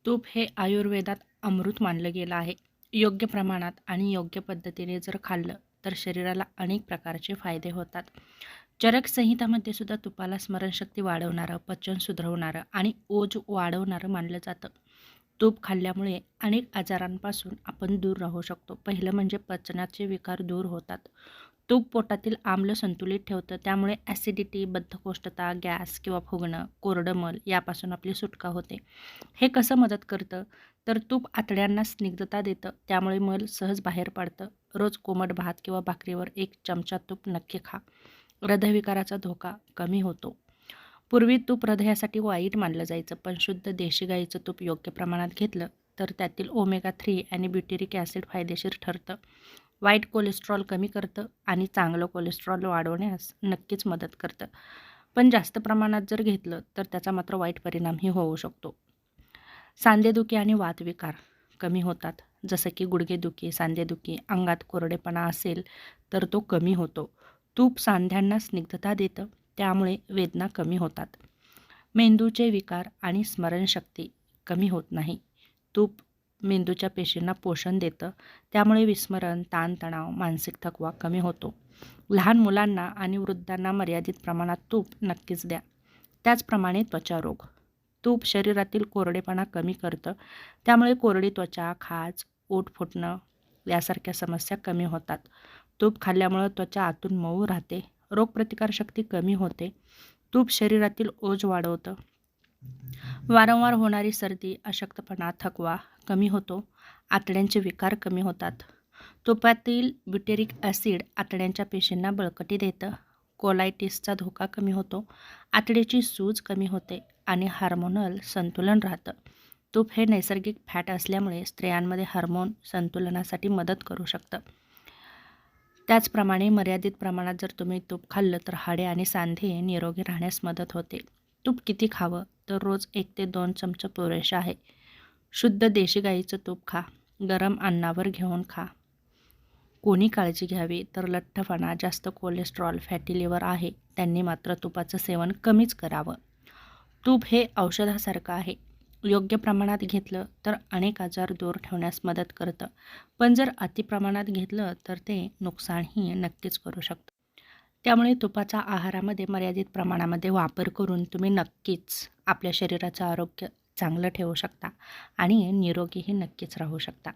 तूप हे आयुर्वेदात अमृत मानलं गेलं आहे. योग्य प्रमाणात आणि योग्य पद्धतीने जर खाल्लं तर शरीराला अनेक प्रकारचे फायदे होतात. चरक संहितामध्ये सुद्धा तुपाला स्मरणशक्ती वाढवणारं, पचन सुधारवणारं आणि ओज वाढवणारं मानलं जातं. तूप खाल्ल्यामुळे अनेक आजारांपासून आपण दूर राहू शकतो. पहिलं म्हणजे पचनाचे विकार दूर होतात. तूप पोटातील आम्ल संतुलित ठेवतं, त्यामुळे ॲसिडिटी, बद्धकोष्ठता, गॅस किंवा फुगणं, कोरडं मल यापासून आपली सुटका होते. हे कसं मदत करतं? तर तूप आतड्यांना स्निग्धता देतं, त्यामुळे मल सहज बाहेर पडतं. रोज कोमट भात किंवा भाकरीवर 1 चमचा तूप नक्की खा. हृदयविकाराचा धोका कमी होतो. पूर्वी तूप हृदयासाठी वाईट मानलं जायचं, पण शुद्ध देशी गाईचं तूप योग्य प्रमाणात घेतलं तर त्यातील ओमेगा 3 आणि ब्युटेरिक ॲसिड फायदेशीर ठरतं. वाईट कोलेस्ट्रॉल कमी करतं आणि चांगलं कोलेस्ट्रॉल वाढवण्यास नक्कीच मदत करतं. पण जास्त प्रमाणात जर घेतलं तर त्याचा मात्र वाईट परिणामही होऊ शकतो. सांधेदुखी आणि वातविकार कमी होतात. जसं की गुडघेदुखी, सांधेदुखी, अंगात कोरडेपणा असेल तर तो कमी होतो. तूप सांध्यांना स्निग्धता देतं, त्यामुळे वेदना कमी होतात. मेंदूचे विकार आणि स्मरणशक्ती कमी होत नाही. तूप मेंदूच्या पेशींना पोषण देतं, त्यामुळे विस्मरण, ताणतणाव, मानसिक थकवा कमी होतो. लहान मुलांना आणि वृद्धांना मर्यादित प्रमाणात तूप नक्कीच द्या. त्याचप्रमाणे त्वचारोग. तूप शरीरातील कोरडेपणा कमी करतं, त्यामुळे कोरडी त्वचा, खाज, ओठ फुटणं यासारख्या समस्या कमी होतात. तूप खाल्ल्यामुळं त्वचा आतून मऊ राहते, रोगप्रतिकारशक्ती कमी होते. तूप शरीरातील ओज वाढवतं. वारंवार होणारी सर्दी, अशक्तपणा, थकवा कमी होतो. आतड्यांचे विकार कमी होतात. तुपातील ब्युटेरिक ॲसिड आतड्यांच्या पेशींना बळकटी देतं. कोलायटिसचा धोका कमी होतो. आतड्याची सूज कमी होते आणि हार्मोनल संतुलन राहतं. तूप हे नैसर्गिक फॅट असल्यामुळे स्त्रियांमध्ये हार्मोन संतुलनासाठी मदत करू शकतं. त्याचप्रमाणे मर्यादित प्रमाणात जर तुम्ही तूप खाल्लं तर हाडे आणि सांधे निरोगी राहण्यास मदत होते. तूप किती खावं? तर रोज 1 ते 2 चमचे पुरेसे आहे. शुद्ध देशी गाईचं तूप खा. गरम अन्नावर घेऊन खा. कोणी काळजी घ्यावी तर लठ्ठपणा, जास्त कोलेस्ट्रॉल, फॅटी लिव्हर आहे त्यांनी मात्र तुपाचं सेवन कमीच करावं. तूप हे औषधासारखं आहे. योग्य प्रमाणात घेतलं तर अनेक आजार दूर ठेवण्यास मदत करतं. पण जर अतिप्रमाणात घेतलं तर ते नुकसानही नक्कीच करू शकतं. त्यामुळे तुपाचा आहारामध्ये मर्यादित प्रमाणामध्ये वापर करून तुम्ही नक्कीच आपल्या शरीराचं आरोग्य चांगलं ठेवू शकता आणि निरोगीही नक्कीच राहू शकता.